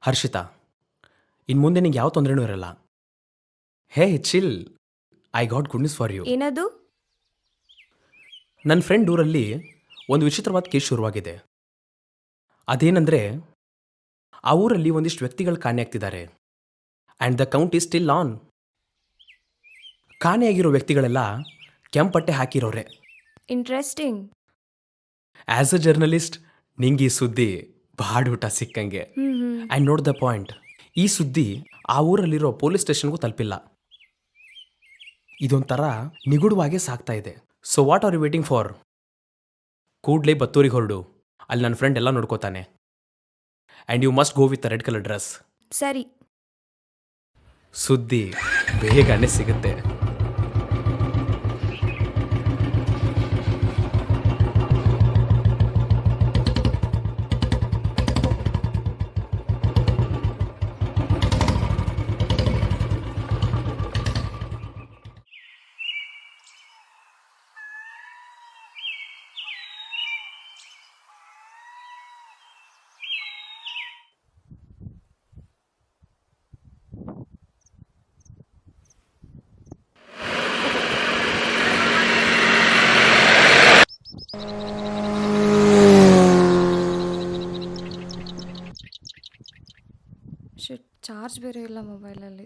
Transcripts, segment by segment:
ಹರ್ಷಿತಾ, ಇನ್ನು ಮುಂದೆ ನಿಂಗೆ ಯಾವ ತೊಂದರೆನೂ ಇರಲ್ಲ. Hey chill, I got good news for you. ಏನದು? ನನ್ನ ಫ್ರೆಂಡ್ ಊರಲ್ಲಿ ಒಂದು ವಿಚಿತ್ರವಾದ ಕೇಸ್ ಶುರುವಾಗಿದೆ. ಅದೇನೆಂದರೆ, ಆ ಊರಲ್ಲಿ ಒಂದಿಷ್ಟು ವ್ಯಕ್ತಿಗಳು ಕಾಣೆಯಾಗ್ತಿದ್ದಾರೆ. And the count is still on. ಕಾಣೆಯಾಗಿರೋ ವ್ಯಕ್ತಿಗಳೆಲ್ಲ ಕೆಂಪಟ್ಟೆ ಹಾಕಿರೋರೆ. ಇಂಟ್ರೆಸ್ಟಿಂಗ್. ಆ್ಯಸ್ ಅ ಜರ್ನಲಿಸ್ಟ್ ನಿಂಗೆ ಈ ಸುದ್ದಿ ಬಾಡೂಟ ಸಿಕ್ಕಂಗೆ. ಆ್ಯಂಡ್ ನೋಟ್ ದ ಪಾಯಿಂಟ್, ಈ ಸುದ್ದಿ ಆ ಊರಲ್ಲಿರೋ ಪೊಲೀಸ್ ಸ್ಟೇಷನ್ಗೂ ತಲುಪಿಲ್ಲ. ಇದೊಂಥರ ನಿಗೂಢವಾಗೇ ಸಾಗ್ತಾ ಇದೆ. So what are you waiting for? ಕೂಡ್ಲೇ ಬತ್ತೂರಿಗೆ ಹೊರಡು, ಅಲ್ಲಿ ನನ್ನ ಫ್ರೆಂಡ್ ಎಲ್ಲ ನೋಡ್ಕೋತಾನೆ. And you must go with red colour dress. ಸರಿ. ಸುದ್ದಿ ಬೇಗನೆ ಸಿಗುತ್ತೆ. ಚಾರ್ಜ್ ಬೇರೆ ಇಲ್ಲ ಮೊಬೈಲಲ್ಲಿ.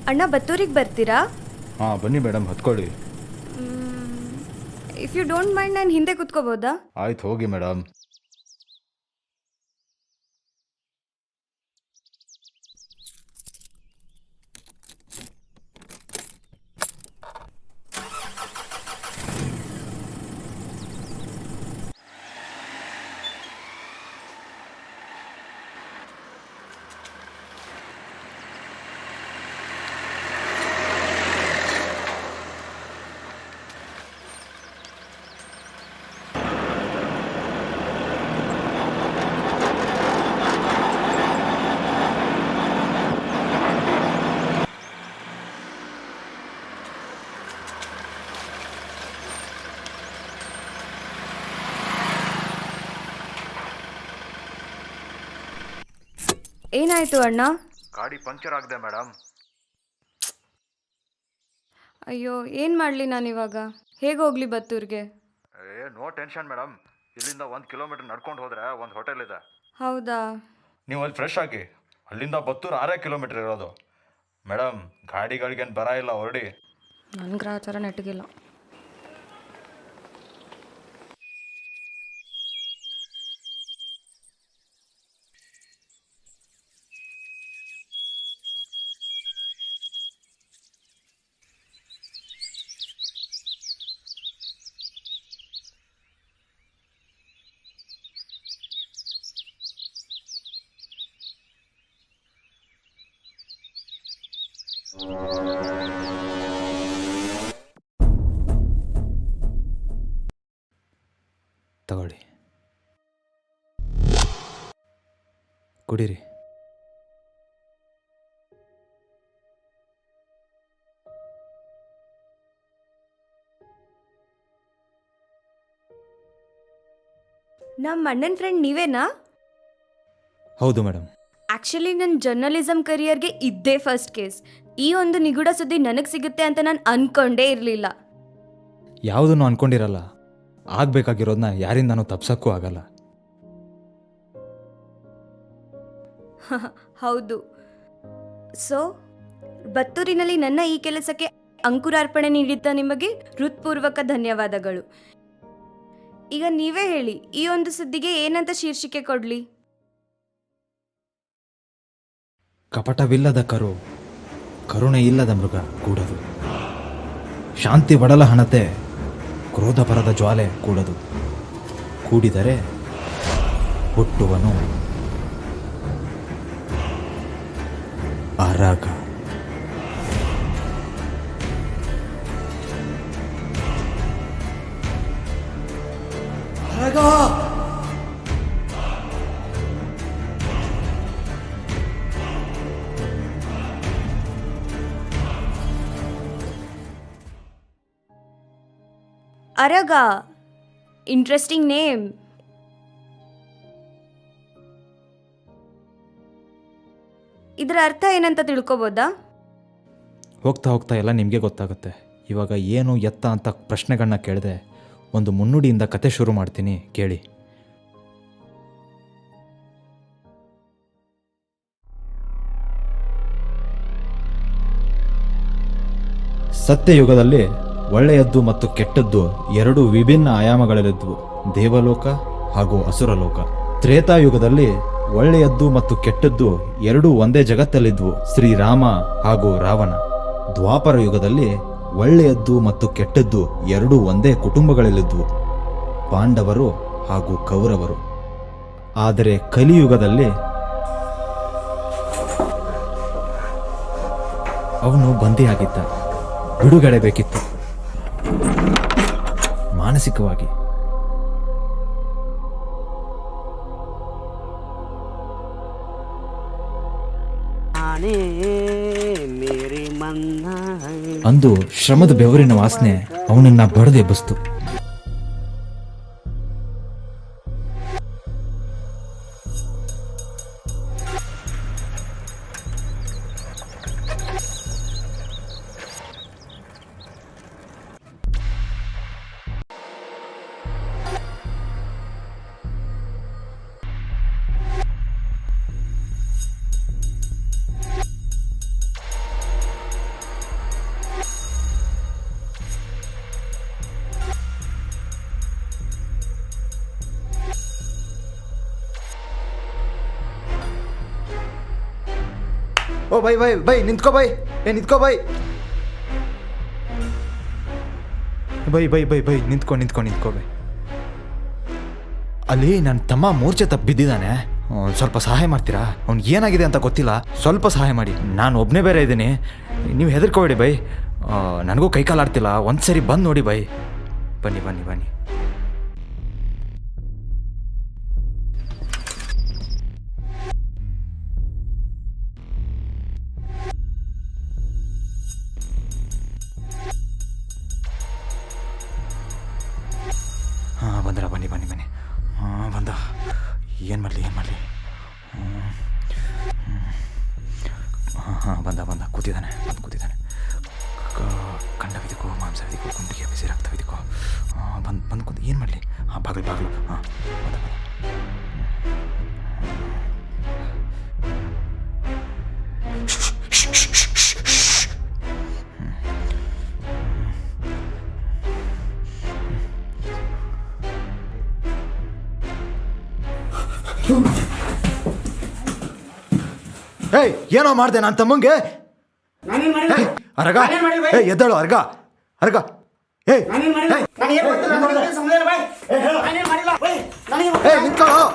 ಅಣ್ಣ, ಬತ್ತೂರಿಗೆ ಬರ್ತೀರಾ? ಹಾಂ ಬನ್ನಿ ಮೇಡಮ್, ಹತ್ಕೊಳ್ಳಿ. ಇಫ್ ಯು ಡೋಂಟ್ ಮೈಂಡ್ ನಾನು ಹಿಂದೆ ಕುತ್ಕೋಬೋದಾ? ಆಯ್ತು ಹೋಗಿ ಮೇಡಮ್. ಏನಾಯ್ತು ಅಣ್ಣ? ಗಾಡಿ ಪಂಕ್ಚರ್ ಆಗಿದೆ ಮೇಡಮ್. ಅಯ್ಯೋ, ಏನು ಮಾಡಲಿ ನಾನಿವಾಗ? ಹೇಗೆ ಹೋಗ್ಲಿ ಬತ್ತೂರಿಗೆ? ನೋ ಟೆನ್ಷನ್ ಮೇಡಮ್, ಇಲ್ಲಿಂದ 1 ಕಿಲೋಮೀಟರ್ ನಡ್ಕೊಂಡು ಹೋದರೆ ಒಂದು ಹೋಟೆಲ್ ಇದೆ. ಹೌದಾ? ನೀವು ಅಲ್ಲಿ ಫ್ರೆಶ್ ಆಗಿ, ಅಲ್ಲಿಂದ ಬತ್ತೂರು 6 ಕಿಲೋಮೀಟರ್ ಇರೋದು. ಮೇಡಮ್ ಗಾಡಿಗಳಿಗೇನು ಬರ ಇಲ್ಲ, ಹೊರಡಿ. ನನ್ನ ಗ್ರಾಚಾರ ನೆಟ್ಟಗಿಲ್ಲ. ತಗೊಳ್ಳಿ, ಕುಡೀರಿ. ನಮ್ಮ ಅಣ್ಣನ ಫ್ರೆಂಡ್ ನೀವೇನಾ? ಹೌದು ಮೇಡಮ್. ಆ್ಯಕ್ಚುಲಿ ನನ್ನ ಜರ್ನಲಿಸಮ್ ಕರಿಯರ್ಗೆ ಇದ್ದೇ ಫಸ್ಟ್ ಕೇಸ್. ಈ ಒಂದು ನಿಗೂಢ ಸುದ್ದಿ ನನಗೆ ಸಿಗುತ್ತೆ ಅಂತ ನಾನು ಅಂದ್ಕೊಂಡೇ ಇರಲಿಲ್ಲ. ಯಾವುದನ್ನು ಅಂದ್ಕೊಂಡಿರಲ್ಲ, ಆಗಬೇಕಾಗಿರೋದನ್ನ ಯಾರಿಂದನೂ ತಪ್ಸೋಕ್ಕೂ ಆಗಲ್ಲ. ಹೌದು. ಸೊ ಬತ್ತೂರಿನಲ್ಲಿ ನನ್ನ ಈ ಕೆಲಸಕ್ಕೆ ಅಂಕುರಾರ್ಪಣೆ ನೀಡಿದ್ದ ನಿಮಗೆ ಹೃತ್ಪೂರ್ವಕ ಧನ್ಯವಾದಗಳು. ಈಗ ನೀವೇ ಹೇಳಿ, ಈ ಒಂದು ಸುದ್ದಿಗೆ ಏನಂತ ಶೀರ್ಷಿಕೆ ಕೊಡಲಿ? ಕಪಟವಿಲ್ಲದ ಕರು, ಕರುಣೆ ಇಲ್ಲದ ಮೃಗ ಕೂಡದು. ಶಾಂತಿ ಒಡಲ ಹಣತೆ, ಕ್ರೋಧ ಬರದ ಜ್ವಾಲೆ ಕೂಡದು. ಕೂಡಿದರೆ ಹುಟ್ಟುವನು ಅರಗ. Araga, interesting name. ಇದರ ಅರ್ಥ ಏನಂತ ತಿಳ್ಕೊಬೋದಾ? ಹೋಗ್ತಾ ಹೋಗ್ತಾ ಎಲ್ಲ ನಿಮಗೆ ಗೊತ್ತಾಗುತ್ತೆ. ಇವಾಗ ಏನು ಎತ್ತ ಅಂತ ಪ್ರಶ್ನೆಗಳನ್ನ ಕೇಳಿದೆ ಒಂದು ಮುನ್ನುಡಿಯಿಂದ ಕತೆ ಶುರು ಮಾಡ್ತೀನಿ, ಕೇಳಿ. ಸತ್ಯಯುಗದಲ್ಲಿ ಒಳ್ಳೆಯದ್ದು ಮತ್ತು ಕೆಟ್ಟದ್ದು ಎರಡು ವಿಭಿನ್ನ ಆಯಾಮಗಳಲ್ಲಿದ್ವು, ದೇವಲೋಕ ಹಾಗೂ ಅಸುರಲೋಕ. ತ್ರೇತಾಯುಗದಲ್ಲಿ ಒಳ್ಳೆಯದ್ದು ಮತ್ತು ಕೆಟ್ಟದ್ದು ಎರಡೂ ಒಂದೇ ಜಗತ್ತಲ್ಲಿದ್ವು, ಶ್ರೀರಾಮ ಹಾಗೂ ರಾವಣ. ದ್ವಾಪರ ಯುಗದಲ್ಲಿ ಒಳ್ಳೆಯದ್ದು ಮತ್ತು ಕೆಟ್ಟದ್ದು ಎರಡೂ ಒಂದೇ ಕುಟುಂಬಗಳಲ್ಲಿದ್ವು, ಪಾಂಡವರು ಹಾಗೂ ಕೌರವರು. ಆದರೆ ಕಲಿಯುಗದಲ್ಲಿ ಅವನು ಬಂದಿಯಾಗಿದ್ದ, ಬಿಡುಗಡೆ ಬೇಕಿತ್ತು ಮಾನಸಿಕವಾಗಿ. ಅಂದು ಶ್ರಮದ ಬೆವರಿನ ವಾಸನೆ ಅವನನ್ನ ಬಡದೆ ಎಬ್ಬಿಸ್ತು. ಓ ಬೈ ಬೈ ಬೈ ನಿಂತ್ಕೋ ಬೈ, ನಿಂತ್ಕೋ ಬೈ ಬೈ ಬೈ ಬೈ ಬೈ ನಿಂತ್ಕೊ ನಿಂತ್ಕೊ ನಿಂತ್ಕೊ ಬೈ. ಅಲ್ಲಿ ನನ್ನ ತಮ್ಮ ಮೂರ್ಛೆ ತಪ್ಪು ಬಿದ್ದಿದ್ದಾನೆ, ಸ್ವಲ್ಪ ಸಹಾಯ ಮಾಡ್ತೀರಾ? ಅವ್ನಿಗೆ ಏನಾಗಿದೆ ಅಂತ ಗೊತ್ತಿಲ್ಲ, ಸ್ವಲ್ಪ ಸಹಾಯ ಮಾಡಿ. ನಾನು ಒಬ್ಬನೇ ಬೇರೆ ಇದ್ದೀನಿ, ನೀವು ಹೆದರ್ಕೋಬೇಡಿ ಬೈ. ನನಗೂ ಕೈಕಾಲು ಆಡ್ತಿಲ್ಲ, ಒಂದ್ಸರಿ ಬಂದು ನೋಡಿ ಬೈ. ಬನ್ನಿ ಬನ್ನಿ ಬನ್ನಿ. ಹಾಂ ಬಂದ್ರ, ಬನ್ನಿ ಬನ್ನಿ ಬನ್ನಿ. ಹಾಂ ಬಂದ. ಏನು ಮಾಡಲಿ ಏನು ಮಾಡಲಿ? ಹಾಂ ಹಾಂ ಬಂದ ಬಂದ, ಕೂತಿದ್ದಾನೆ, ಬಂದು ಕೂತಿದ್ದಾನೆ. ಕಂಡವಿದಕ್ಕೋ, ಮಾಂಸವಿದಕ್ಕೋ, ಗುಂಡಿಗೆ ಬಿಸಿ ರಕ್ತವಿದಕ್ಕೋ, ಬಂದು ಬಂದು ಕೂತು ಏನು ಮಾಡಲಿ? ಹಾಂ ಬಾಗಿಲು ಬಾಗಿಲು, ಹಾಂ ಬಂದ ಬಂದ. ಏಯ್ ಏನೋ ಮಾಡಿದೆ ನನ್ನ ತಮ್ಮಂಗೆ? ಅರಗ ಏಯ್ ಎದ್ದಳು, ಅರ್ಗ ಅರ್ಗ. ಏಯ್ ನಿಂತ್ಕೊಳ್ಳೋ.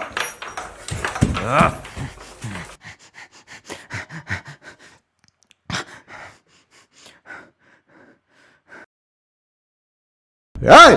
ಏಯ್